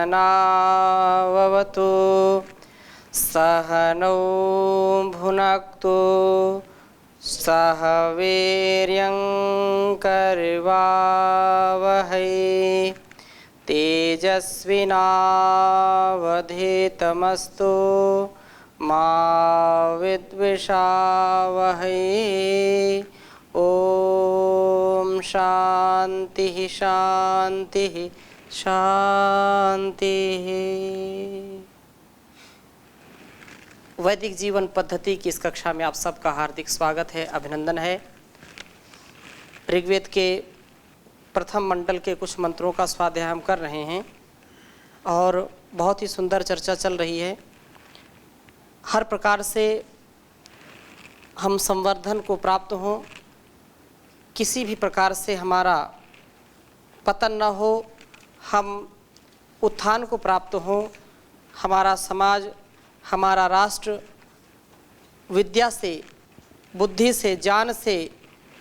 सहनाववतु सहनौ भुनक्तु सह वीर्यं करवावहै तेजस्विनावधीतमस्तु मा विद्विषावहै। ओम शांति शांति शांति। वैदिक जीवन पद्धति की इस कक्षा में आप सबका हार्दिक स्वागत है, अभिनंदन है। ऋग्वेद के प्रथम मंडल के कुछ मंत्रों का स्वाध्याय हम कर रहे हैं और बहुत ही सुंदर चर्चा चल रही है। हर प्रकार से हम संवर्धन को प्राप्त हों, किसी भी प्रकार से हमारा पतन न हो, हम उत्थान को प्राप्त हों, हमारा समाज, हमारा राष्ट्र विद्या से, बुद्धि से, ज्ञान से,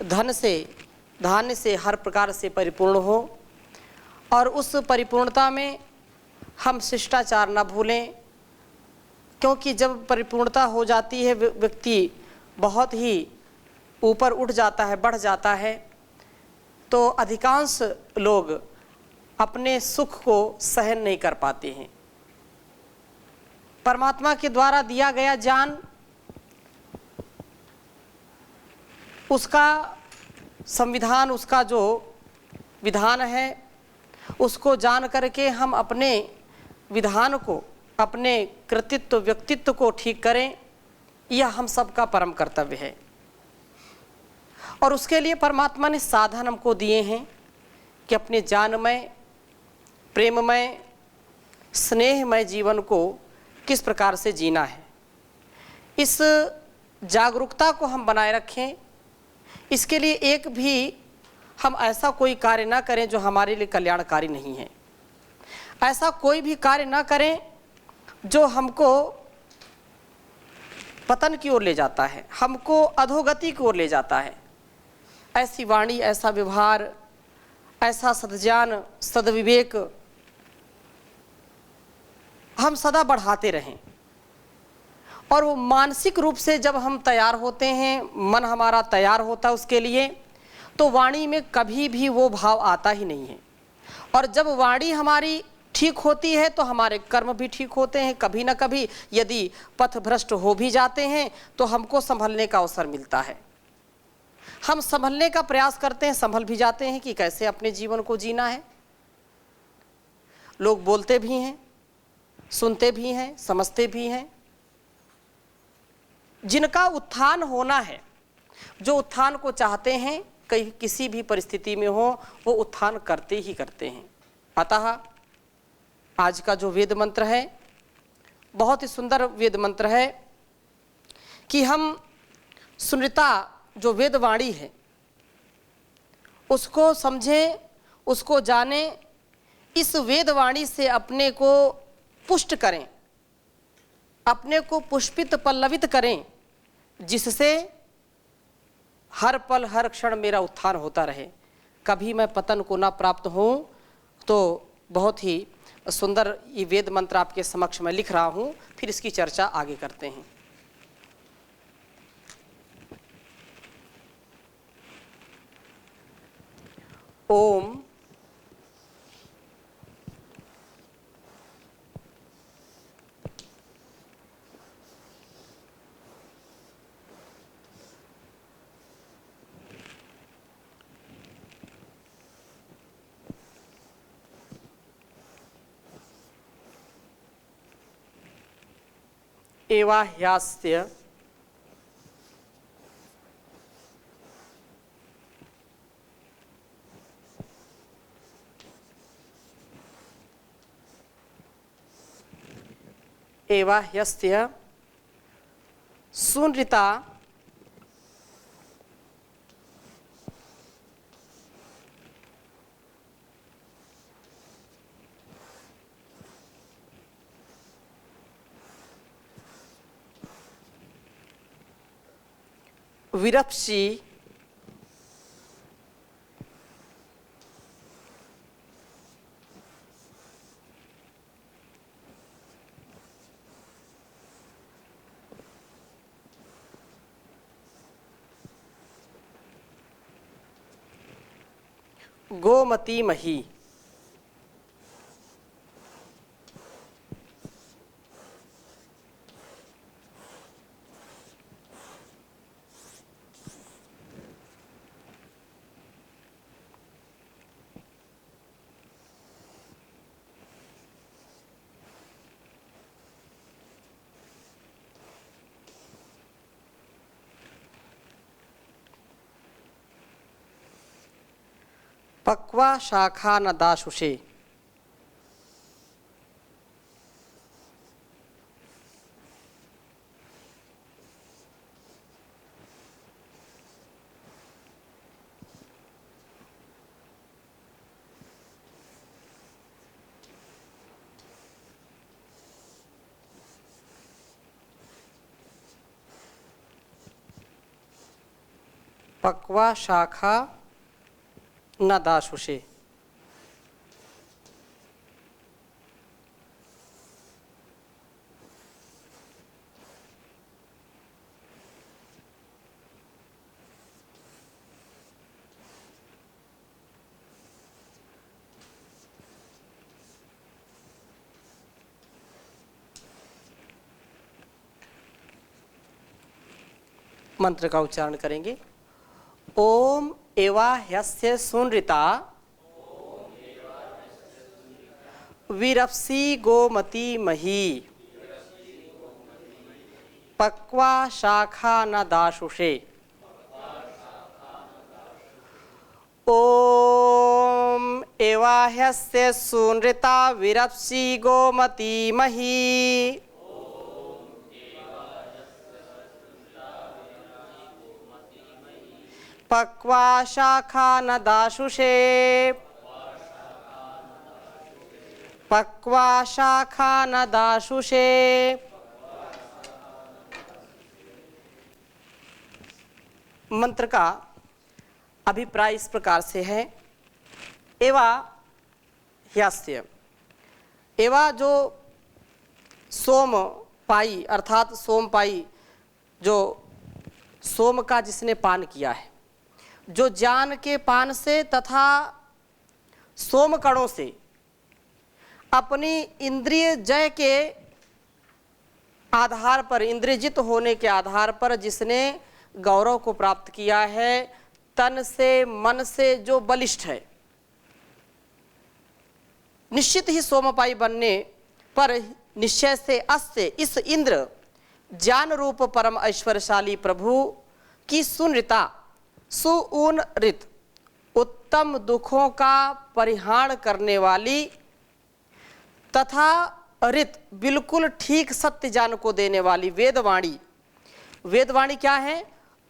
धन से, धान्य से हर प्रकार से परिपूर्ण हो और उस परिपूर्णता में हम शिष्टाचार न भूलें, क्योंकि जब परिपूर्णता हो जाती है व्यक्ति बहुत ही ऊपर उठ जाता है, बढ़ जाता है, तो अधिकांश लोग अपने सुख को सहन नहीं कर पाते हैं। परमात्मा के द्वारा दिया गया ज्ञान, उसका संविधान, उसका जो विधान है, उसको जान करके हम अपने विधान को, अपने कृतित्व व्यक्तित्व को ठीक करें, यह हम सबका परम कर्तव्य है। और उसके लिए परमात्मा ने साधन हमको दिए हैं कि अपने ज्ञानमय, प्रेममय, स्नेहमय जीवन को किस प्रकार से जीना है। इस जागरूकता को हम बनाए रखें। इसके लिए एक भी हम ऐसा कोई कार्य ना करें जो हमारे लिए कल्याणकारी नहीं है। ऐसा कोई भी कार्य ना करें जो हमको पतन की ओर ले जाता है, हमको अधोगति की ओर ले जाता है। ऐसी वाणी, ऐसा व्यवहार, ऐसा सद्ज्ञान, सद्विवेक हम सदा बढ़ाते रहें। और वो मानसिक रूप से जब हम तैयार होते हैं, मन हमारा तैयार होता है उसके लिए, तो वाणी में कभी भी वो भाव आता ही नहीं है। और जब वाणी हमारी ठीक होती है तो हमारे कर्म भी ठीक होते हैं। कभी ना कभी यदि पथ भ्रष्ट हो भी जाते हैं तो हमको संभलने का अवसर मिलता है। हम संभलने का प्रयास करते हैं, संभल भी जाते हैं कि कैसे अपने जीवन को जीना है। लोग बोलते भी हैं, सुनते भी हैं, समझते भी हैं। जिनका उत्थान होना है, जो उत्थान को चाहते हैं, कहीं किसी भी परिस्थिति में हो, वो उत्थान करते ही करते हैं। अतः आज का जो वेद मंत्र है, बहुत ही सुंदर वेद मंत्र है कि हम सुनृता, जो वेदवाणी है, उसको समझें, उसको जानें, इस वेदवाणी से अपने को पुष्ट करें, अपने को पुष्पित पल्लवित करें, जिससे हर पल हर क्षण मेरा उत्थान होता रहे, कभी मैं पतन को ना प्राप्त हूँ। तो बहुत ही सुंदर ये वेद मंत्र आपके समक्ष मैं लिख रहा हूँ, फिर इसकी चर्चा आगे करते हैं। ओम एवाह्यास्य एवाह्यस्य सुनृता विरप्सी गोमती मही। पक्वा शाखा न दाशुषे। पक्वा शाखा न दाशुषे। मंत्र का उच्चारण करेंगे। ओम एवा ह्यस्य सुनृता विरप्सी गोमती मही पक्वा शाखा न दाशुषे। ओम एवा ह्यस्य सुनृता विरप्सी गोमती मही पक्वा शाखा न दाशुषे। पक्वा शाखा न दाशुषे। मंत्र का अभिप्राय इस प्रकार से है। एवा ह्यस्य, एवा जो सोम पाई अर्थात सोम पाई, जो सोम का जिसने पान किया है, जो ज्ञान के पान से तथा सोम कणों से अपनी इंद्रिय जय के आधार पर, इंद्रियजित होने के आधार पर जिसने गौरव को प्राप्त किया है, तन से मन से जो बलिष्ठ है, निश्चित ही सोमपाई बनने पर निश्चय से अस्य इस इंद्र ज्ञान रूप परम ऐश्वर्यशाली प्रभु की सुनृता सुऊन ऋत उत्तम दुखों का परिहार करने वाली तथा ऋत बिल्कुल ठीक सत्य ज्ञान को देने वाली वेदवाणी। वेदवाणी क्या है?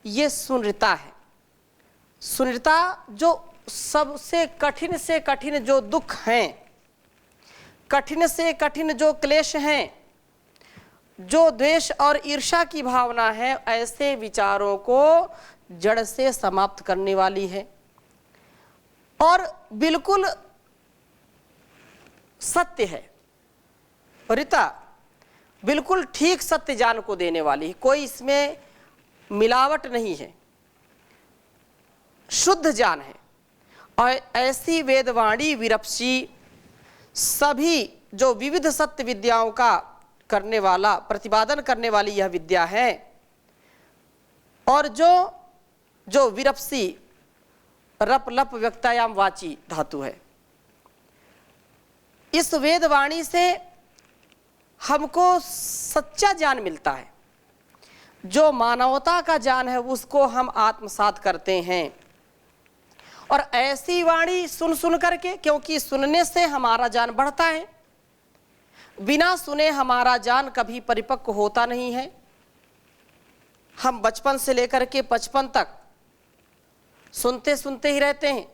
ये सुनृता है। सुनृता जो सबसे कठिन से कठिन जो दुख हैं, कठिन से कठिन जो क्लेश हैं, जो द्वेष और ईर्ष्या की भावना है, ऐसे विचारों को जड़ से समाप्त करने वाली है और बिल्कुल सत्य है। ऋता बिल्कुल ठीक सत्य ज्ञान को देने वाली है, कोई इसमें मिलावट नहीं है, शुद्ध ज्ञान है। और ऐसी वेदवाणी विरप्सी सभी जो विविध सत्य विद्याओं का करने वाला, प्रतिपादन करने वाली यह विद्या है। और जो विरप्सी रप लप व्यक्तायाम वाची धातु है, इस वेदवाणी से हमको सच्चा ज्ञान मिलता है। जो मानवता का ज्ञान है उसको हम आत्मसात करते हैं। और ऐसी वाणी सुन सुन करके, क्योंकि सुनने से हमारा ज्ञान बढ़ता है, बिना सुने हमारा ज्ञान कभी परिपक्व होता नहीं है। हम बचपन से लेकर के 55 तक सुनते सुनते ही रहते हैं,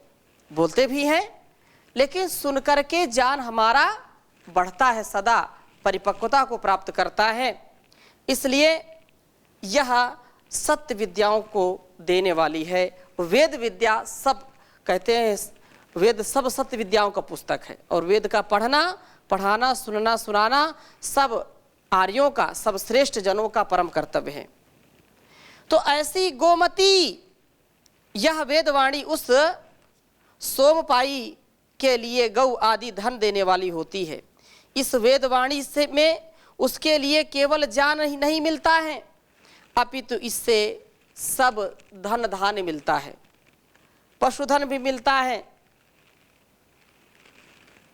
बोलते भी हैं, लेकिन सुन करके ज्ञान हमारा बढ़ता है, सदा परिपक्वता को प्राप्त करता है। इसलिए यह सत्य विद्याओं को देने वाली है। वेद विद्या सब कहते हैं, वेद सब सत्य विद्याओं का पुस्तक है और वेद का पढ़ना, पढ़ाना, सुनना, सुनाना सब आर्यों का, सब श्रेष्ठ जनों का परम कर्तव्य है। तो ऐसी गोमती यह वेदवाणी उस सोमपाई के लिए गौ आदि धन देने वाली होती है। इस वेदवाणी से में उसके लिए केवल ज्ञान ही नहीं मिलता है, अपितु इससे सब धन धान्य मिलता है, पशुधन भी मिलता है,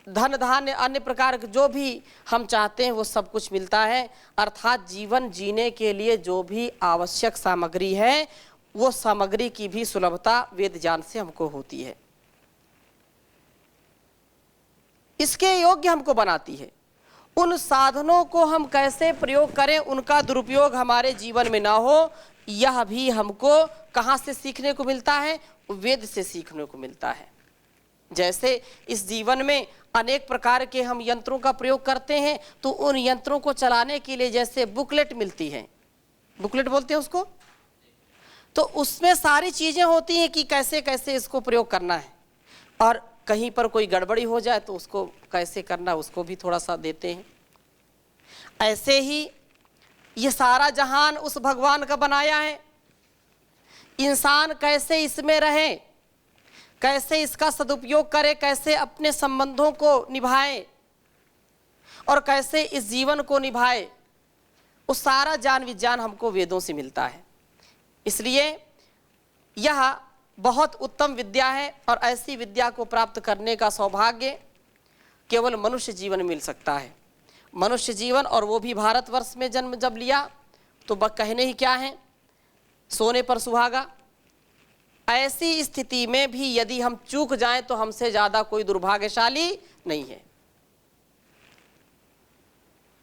धन धान्य अन्य प्रकार के जो भी हम चाहते हैं वो सब कुछ मिलता है। अर्थात जीवन जीने के लिए जो भी आवश्यक सामग्री है वो सामग्री की भी सुलभता वेद ज्ञान से हमको होती है, इसके योग्य हमको बनाती है। उन साधनों को हम कैसे प्रयोग करें, उनका दुरुपयोग हमारे जीवन में ना हो, यह भी हमको कहाँ से सीखने को मिलता है? वेद से सीखने को मिलता है। जैसे इस जीवन में अनेक प्रकार के हम यंत्रों का प्रयोग करते हैं, तो उन यंत्रों को चलाने के लिए जैसे बुकलेट मिलती है, बुकलेट बोलते हैं उसको, तो उसमें सारी चीज़ें होती हैं कि कैसे कैसे इसको प्रयोग करना है, और कहीं पर कोई गड़बड़ी हो जाए तो उसको कैसे करना उसको भी थोड़ा सा देते हैं। ऐसे ही ये सारा जहान उस भगवान का बनाया है, इंसान कैसे इसमें रहे, कैसे इसका सदुपयोग करे, कैसे अपने संबंधों को निभाए और कैसे इस जीवन को निभाए, वो सारा ज्ञान विज्ञान हमको वेदों से मिलता है। इसलिए यह बहुत उत्तम विद्या है और ऐसी विद्या को प्राप्त करने का सौभाग्य केवल मनुष्य जीवन में मिल सकता है। मनुष्य जीवन, और वो भी भारतवर्ष में जन्म जब लिया तो कहने ही क्या है, सोने पर सुहागा। ऐसी स्थिति में भी यदि हम चूक जाएं तो हमसे ज़्यादा कोई दुर्भाग्यशाली नहीं है।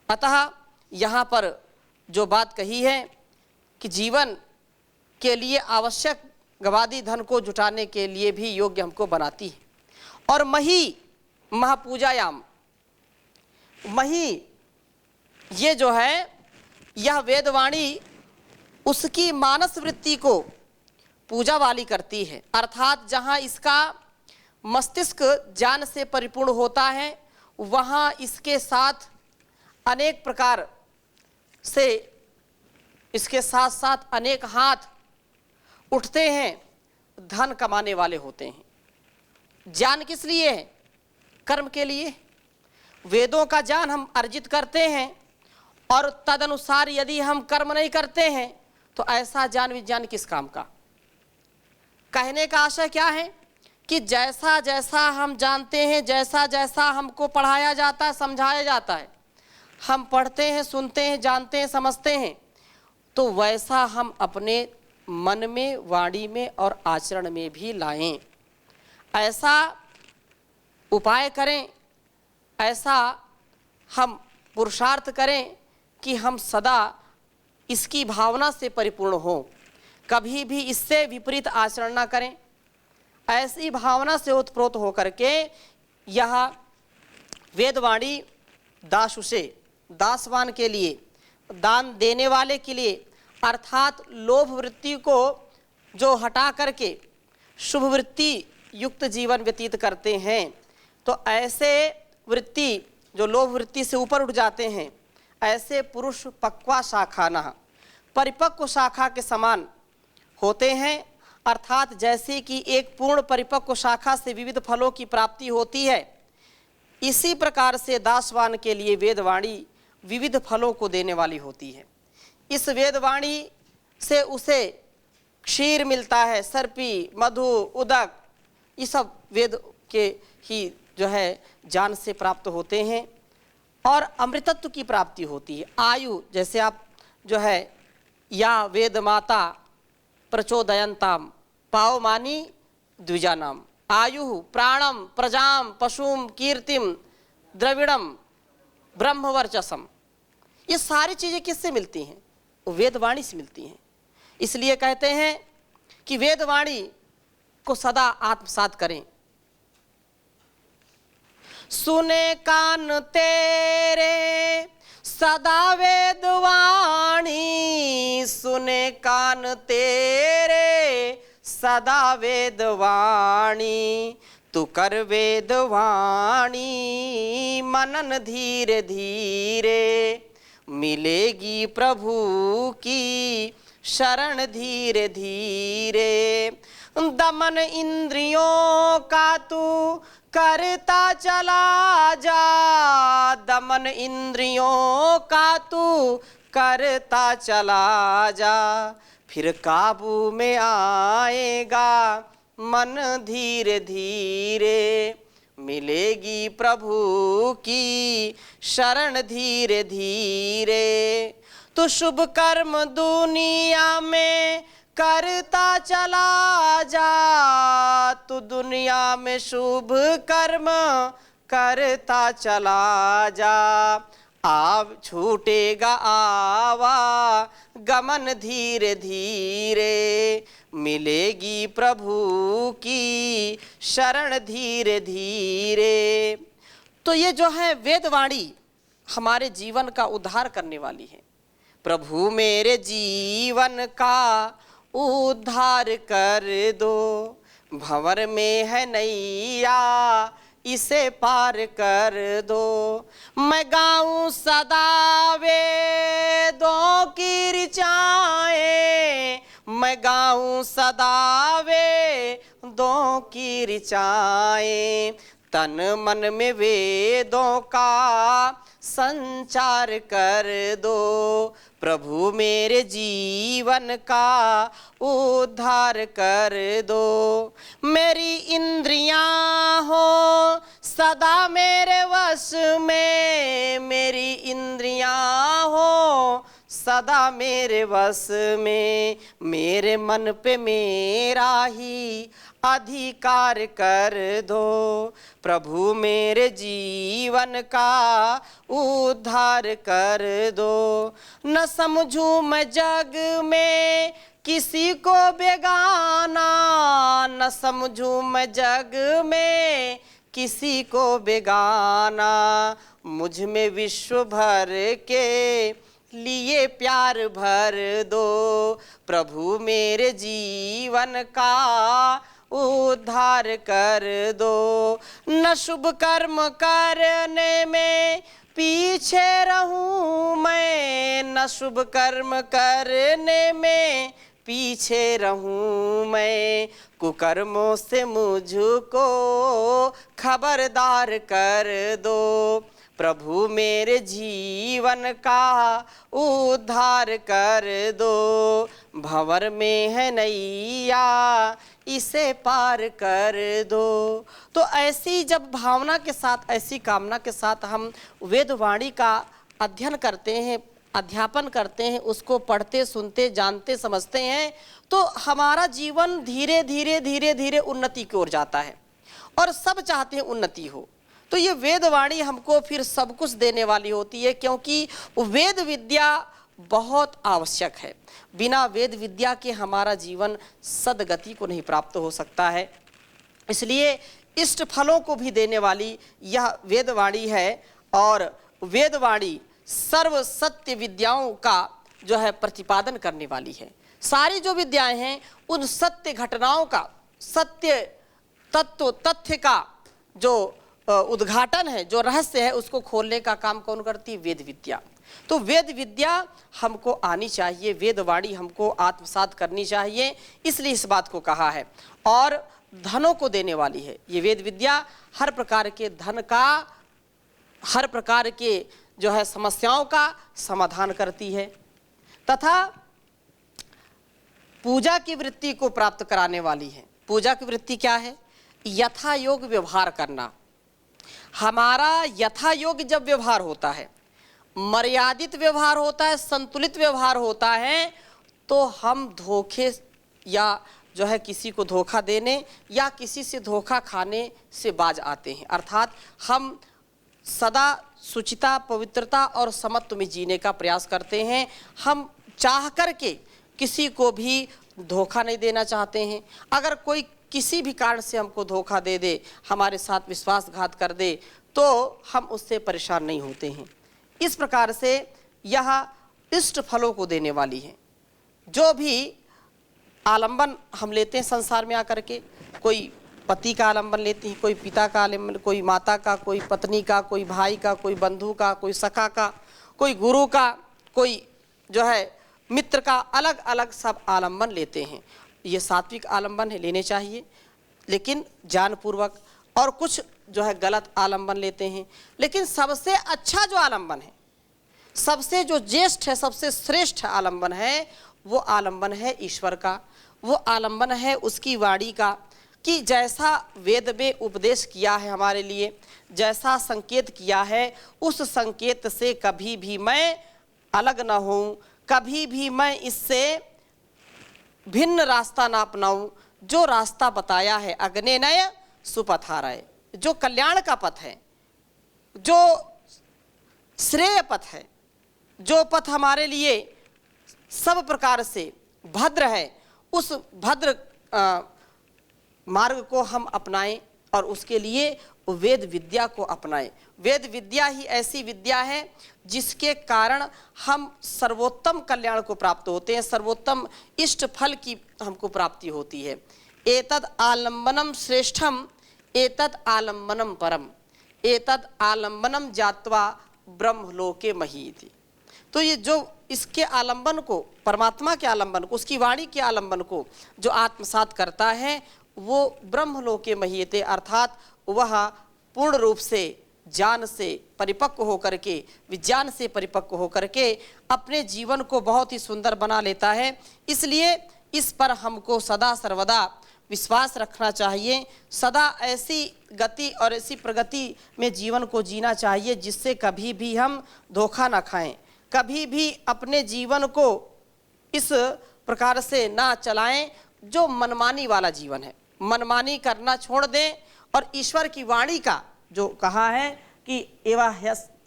अतः यहाँ पर जो बात कही है कि जीवन के लिए आवश्यक गवादी धन को जुटाने के लिए भी योग्य हमको बनाती है। और मही महापूजायाम, मही ये जो है यह वेदवाणी उसकी मानस वृत्ति को पूजा वाली करती है, अर्थात जहाँ इसका मस्तिष्क ज्ञान से परिपूर्ण होता है वहाँ इसके साथ अनेक प्रकार से इसके साथ साथ अनेक हाथ उठते हैं, धन कमाने वाले होते हैं। ज्ञान किस लिए है? कर्म के लिए। वेदों का ज्ञान हम अर्जित करते हैं और तदनुसार यदि हम कर्म नहीं करते हैं तो ऐसा ज्ञान विज्ञान किस काम का? कहने का आशय क्या है कि जैसा जैसा हम जानते हैं, जैसा जैसा हमको पढ़ाया जाता है, समझाया जाता है, हम पढ़ते हैं, सुनते हैं, जानते हैं, समझते हैं, तो वैसा हम अपने मन में, वाणी में और आचरण में भी लाएं। ऐसा उपाय करें, ऐसा हम पुरुषार्थ करें कि हम सदा इसकी भावना से परिपूर्ण हों, कभी भी इससे विपरीत आचरण ना करें। ऐसी भावना से उत्प्रोत होकर के यह वेदवाणी दासुषे, दासवान के लिए, दान देने वाले के लिए, अर्थात लोभ वृत्ति को जो हटा करके शुभ वृत्ति युक्त जीवन व्यतीत करते हैं, तो ऐसे वृत्ति जो लोभ वृत्ति से ऊपर उठ जाते हैं, ऐसे पुरुष पक्वा शाखाना, परिपक्व शाखा के समान होते हैं। अर्थात जैसे कि एक पूर्ण परिपक्व शाखा से विविध फलों की प्राप्ति होती है, इसी प्रकार से दासवान के लिए वेदवाणी विविध फलों को देने वाली होती है। इस वेदवाणी से उसे क्षीर मिलता है, सर्पी, मधु, उदक, ये सब वेद के ही जो है ज्ञान से प्राप्त होते हैं। और अमृतत्व की प्राप्ति होती है। आयु, जैसे आप जो है या वेद माता प्रचोदयंताम पावमानी द्विजानाम, आयु प्राणम प्रजाम पशुम कीर्तिम द्रविड़म ब्रह्मवर्चसम, ये सारी चीज़ें किससे मिलती हैं? वेदवाणी से मिलती हैं। इसलिए कहते हैं कि वेदवाणी को सदा आत्मसात करें। सुने कान तेरे सदा वेदवाणी, सुने कान तेरे सदा वेदवाणी, तू कर वेदवाणी मनन धीरे धीरे, मिलेगी प्रभु की शरण धीरे धीरे। दमन इंद्रियों का तू करता चला जा, दमन इंद्रियों का तू करता चला जा, फिर काबू में आएगा मन धीरे धीरे, मिलेगी प्रभु की शरण धीरे धीरे। तो शुभ कर्म दुनिया में करता चला जा, तू दुनिया में शुभ कर्म करता चला जा, आव छूटेगा आवा गमन धीरे धीरे, मिलेगी प्रभु की शरण धीरे धीरे। तो ये जो है वेदवाणी हमारे जीवन का उद्धार करने वाली है। प्रभु मेरे जीवन का उद्धार कर दो, भंवर में है नैया इसे पार कर दो, मैं गाऊं सदा वेदों की ऋचाएं, मैं गाऊं सदा वेदों की ऋचाएं, तन मन में वेदों का संचार कर दो, प्रभु मेरे जीवन का उद्धार कर दो। मेरी इंद्रियां हो सदा मेरे वश में, मेरी इंद्रियां हो सदा मेरे वश में, मेरे मन पे मेरा ही अधिकार कर दो, प्रभु मेरे जीवन का उद्धार कर दो। न समझूं मैं जग में किसी को बेगाना, न समझूं मैं जग में किसी को बेगाना, मुझ में विश्व भर के लिए प्यार भर दो, प्रभु मेरे जीवन का उद्धार कर दो। न शुभ कर्म करने में पीछे रहूं मैं, न शुभ कर्म करने में पीछे रहूं मैं, कुकर्मों से मुझको खबरदार कर दो, प्रभु मेरे जीवन का उद्धार कर दो, भंवर में है नैया इसे पार कर दो। तो ऐसी जब भावना के साथ, ऐसी कामना के साथ हम वेदवाणी का अध्ययन करते हैं, अध्यापन करते हैं, उसको पढ़ते सुनते जानते समझते हैं, तो हमारा जीवन धीरे धीरे धीरे धीरे उन्नति की ओर जाता है और सब चाहते हैं उन्नति हो। तो ये वेदवाणी हमको फिर सब कुछ देने वाली होती है, क्योंकि वेद विद्या बहुत आवश्यक है। बिना वेद विद्या के हमारा जीवन सदगति को नहीं प्राप्त हो सकता है। इसलिए इष्ट फलों को भी देने वाली यह वेदवाणी है और वेदवाणी सर्व सत्य विद्याओं का जो है प्रतिपादन करने वाली है। सारी जो विद्याएं हैं उन सत्य घटनाओं का, सत्य तत्व तथ्य का जो उद्घाटन है, जो रहस्य है, उसको खोलने का काम कौन करती है? वेद विद्या। तो वेद विद्या हमको आनी चाहिए, वेदवाणी हमको आत्मसात करनी चाहिए, इसलिए इस बात को कहा है। और धनों को देने वाली है ये वेद विद्या, हर प्रकार के धन का, हर प्रकार के जो है समस्याओं का समाधान करती है, तथा पूजा की वृत्ति को प्राप्त कराने वाली है। पूजा की वृत्ति क्या है? यथा योग व्यवहार करना। हमारा यथा योग्य जब व्यवहार होता है, मर्यादित व्यवहार होता है, संतुलित व्यवहार होता है, तो हम धोखे या जो है किसी को धोखा देने या किसी से धोखा खाने से बाज आते हैं। अर्थात हम सदा शुचिता, पवित्रता और समत्व में जीने का प्रयास करते हैं। हम चाह करके किसी को भी धोखा नहीं देना चाहते हैं। अगर कोई किसी भी कारण से हमको धोखा दे दे, हमारे साथ विश्वासघात कर दे, तो हम उससे परेशान नहीं होते हैं। इस प्रकार से यह इष्ट फलों को देने वाली है। जो भी आलंबन हम लेते हैं संसार में आकर के, कोई पति का आलंबन लेते हैं, कोई पिता का आलंबन, कोई माता का, कोई पत्नी का, कोई भाई का, कोई बंधु का, कोई सखा का, कोई गुरु का, कोई जो है मित्र का, अलग अलग सब आलंबन लेते हैं। ये सात्विक आलंबन है, लेने चाहिए लेकिन ज्ञानपूर्वक, और कुछ जो है गलत आलंबन लेते हैं। लेकिन सबसे अच्छा जो आलंबन है, सबसे जो ज्येष्ठ है, सबसे श्रेष्ठ आलंबन है, वो आलंबन है ईश्वर का, वो आलंबन है उसकी वाणी का, कि जैसा वेद में उपदेश किया है हमारे लिए, जैसा संकेत किया है, उस संकेत से कभी भी मैं अलग ना हूँ, कभी भी मैं इससे भिन्न रास्ता ना अपनाऊं। जो रास्ता बताया है अग्नेय सुपथारय, जो कल्याण का पथ है, जो श्रेय पथ है, जो पथ हमारे लिए सब प्रकार से भद्र है, उस भद्र मार्ग को हम अपनाएं और उसके लिए वेद विद्या को अपनाएं। वेद विद्या ही ऐसी विद्या है जिसके कारण हम सर्वोत्तम कल्याण को प्राप्त होते हैं, सर्वोत्तम इष्ट फल की हमको प्राप्ति होती है। एतद आलंबनम श्रेष्ठम एतद आलंबनम परम एतद आलंबनम जात्वा ब्रह्मलोके महीति। तो ये जो इसके आलंबन को, परमात्मा के आलंबन को, उसकी वाणी के आलंबन को जो आत्मसात करता है, वो ब्रह्मलोके महीयते, अर्थात वह पूर्ण रूप से ज्ञान से परिपक्व होकर के, विज्ञान से परिपक्व होकर के अपने जीवन को बहुत ही सुंदर बना लेता है। इसलिए इस पर हमको सदा सर्वदा विश्वास रखना चाहिए, सदा ऐसी गति और ऐसी प्रगति में जीवन को जीना चाहिए जिससे कभी भी हम धोखा ना खाएं, कभी भी अपने जीवन को इस प्रकार से ना चलाएं जो मनमानी वाला जीवन है। मनमानी करना छोड़ दें और ईश्वर की वाणी का जो कहा है कि एवा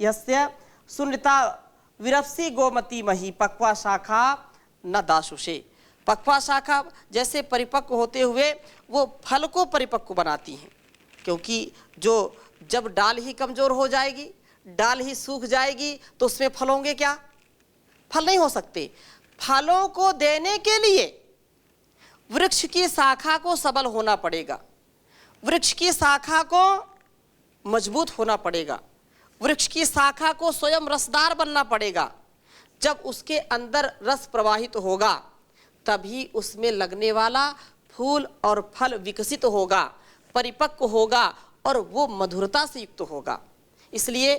यस्य सुनता विरप्सी गोमती मही पक्वा शाखा न दाशुषे। पक्वा शाखा जैसे परिपक्व होते हुए वो फल को परिपक्व बनाती हैं, क्योंकि जो जब डाल ही कमज़ोर हो जाएगी, डाल ही सूख जाएगी, तो उसमें फल होंगे क्या? फल नहीं हो सकते। फलों को देने के लिए वृक्ष की शाखा को सबल होना पड़ेगा, वृक्ष की शाखा को मजबूत होना पड़ेगा, वृक्ष की शाखा को स्वयं रसदार बनना पड़ेगा। जब उसके अंदर रस प्रवाहित होगा तभी उसमें लगने वाला फूल और फल विकसित होगा, परिपक्व होगा और वो मधुरता से युक्त होगा। इसलिए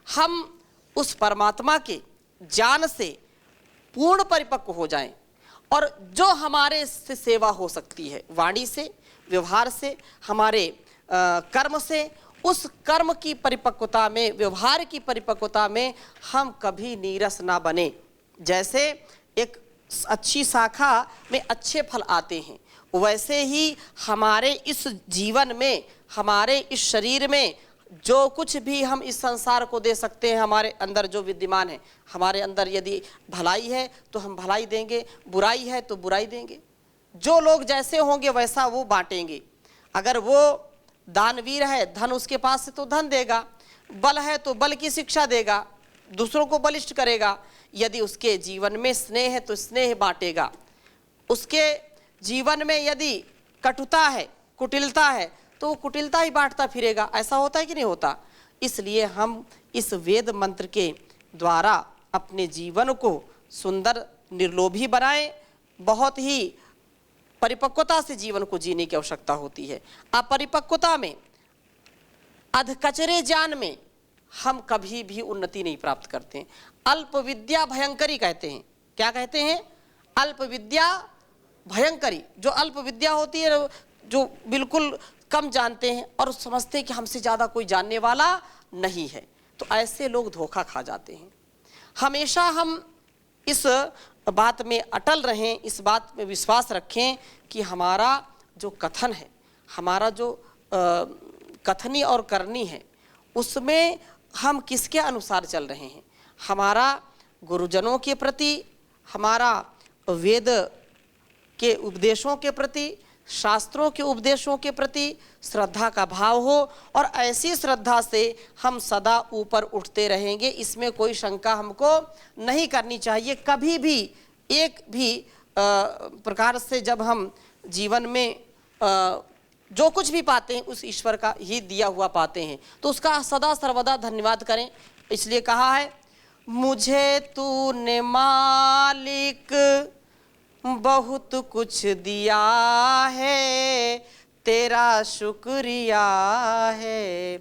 हम उस परमात्मा के ज्ञान से पूर्ण परिपक्व हो जाएं और जो हमारे से सेवा हो सकती है, वाणी से, व्यवहार से, हमारे कर्म से, उस कर्म की परिपक्वता में, व्यवहार की परिपक्वता में हम कभी नीरस ना बने। जैसे एक अच्छी शाखा में अच्छे फल आते हैं, वैसे ही हमारे इस जीवन में, हमारे इस शरीर में जो कुछ भी हम इस संसार को दे सकते हैं, हमारे अंदर जो विद्यमान है, हमारे अंदर यदि भलाई है तो हम भलाई देंगे, बुराई है तो बुराई देंगे। जो लोग जैसे होंगे वैसा वो बांटेंगे। अगर वो दानवीर है, धन उसके पास है तो धन देगा, बल है तो बल की शिक्षा देगा, दूसरों को बलिष्ठ करेगा। यदि उसके जीवन में स्नेह है तो स्नेह बांटेगा, उसके जीवन में यदि कटुता है, कुटिलता है, तो वो कुटिलता ही बांटता फिरेगा। ऐसा होता है कि नहीं होता? इसलिए हम इस वेद मंत्र के द्वारा अपने जीवन को सुंदर, निर्लोभी बनाएं। बहुत ही परिपक्वता से जीवन को जीने की आवश्यकता होती है। अपरिपक्वता में, अधकचरे ज्ञान में हम कभी भी उन्नति नहीं प्राप्त करते। अल्प विद्या भयंकरी कहते हैं। क्या कहते हैं? अल्प विद्या भयंकरी। जो अल्प विद्या होती है, जो बिल्कुल कम जानते हैं और समझते हैं कि हमसे ज़्यादा कोई जानने वाला नहीं है, तो ऐसे लोग धोखा खा जाते हैं। हमेशा हम इस बात में अटल रहें, इस बात में विश्वास रखें कि हमारा जो कथन है, हमारा जो कथनी और करनी है, उसमें हम किसके अनुसार चल रहे हैं। हमारा गुरुजनों के प्रति, हमारा वेद के उपदेशों के प्रति, शास्त्रों के उपदेशों के प्रति श्रद्धा का भाव हो और ऐसी श्रद्धा से हम सदा ऊपर उठते रहेंगे। इसमें कोई शंका हमको नहीं करनी चाहिए। कभी भी एक भी प्रकार से जब हम जीवन में जो कुछ भी पाते हैं उस ईश्वर का ही दिया हुआ पाते हैं, तो उसका सदा सर्वदा धन्यवाद करें। इसलिए कहा है, मुझे तूने मालिक बहुत कुछ दिया है, तेरा शुक्रिया है,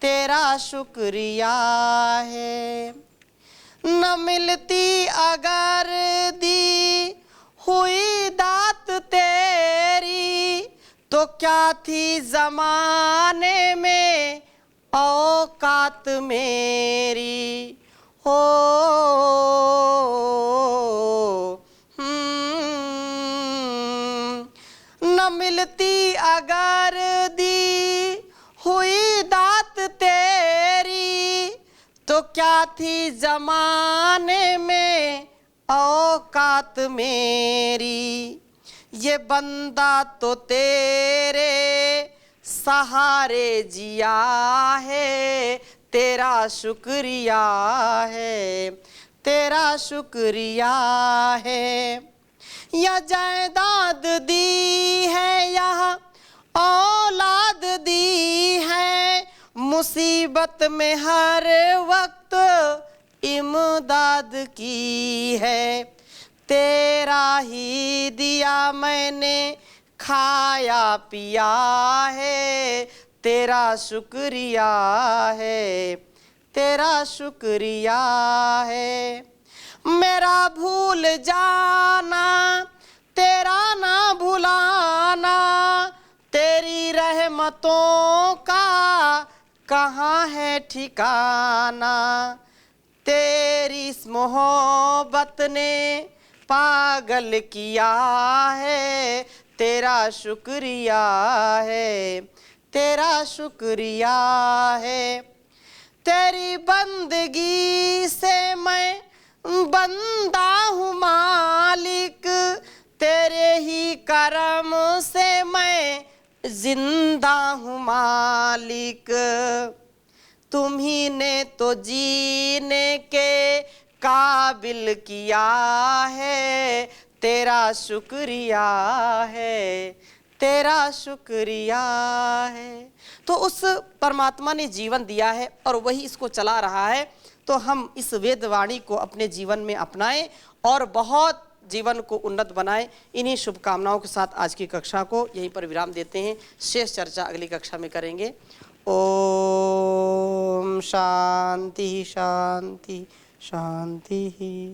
तेरा शुक्रिया है। न मिलती अगर दी हुई दात तेरी, तो क्या थी ज़माने में औकात मेरी। हो न मिलती अगर दी हुई दात तेरी, तो क्या थी ज़माने में औकात मेरी। ये बंदा तो तेरे सहारे जिया है, तेरा शुक्रिया है, तेरा शुक्रिया है। या जायदाद दी है, या औलाद दी है, मुसीबत में हर वक्त इमदाद की है। तेरा ही दिया मैंने खाया पिया है, तेरा शुक्रिया है, तेरा शुक्रिया है। मेरा भूल जाना, तेरा ना भुलाना, तेरी रहमतों का कहाँ है ठिकाना। तेरी इस मोहब्बत ने पागल किया है, तेरा शुक्रिया है, तेरा शुक्रिया है। तेरी बंदगी से मैं बंदा हूँ मालिक, तेरे ही करम से मैं जिंदा हूँ मालिक। तुम्ही ने तो जीने के काबिल किया है, तेरा शुक्रिया है, तेरा शुक्रिया है। तो उस परमात्मा ने जीवन दिया है और वही इसको चला रहा है। तो हम इस वेदवाणी को अपने जीवन में अपनाएं और बहुत जीवन को उन्नत बनाएं। इन्हीं शुभकामनाओं के साथ आज की कक्षा को यहीं पर विराम देते हैं। शेष चर्चा अगली कक्षा में करेंगे। ओम शांति शांति शांति।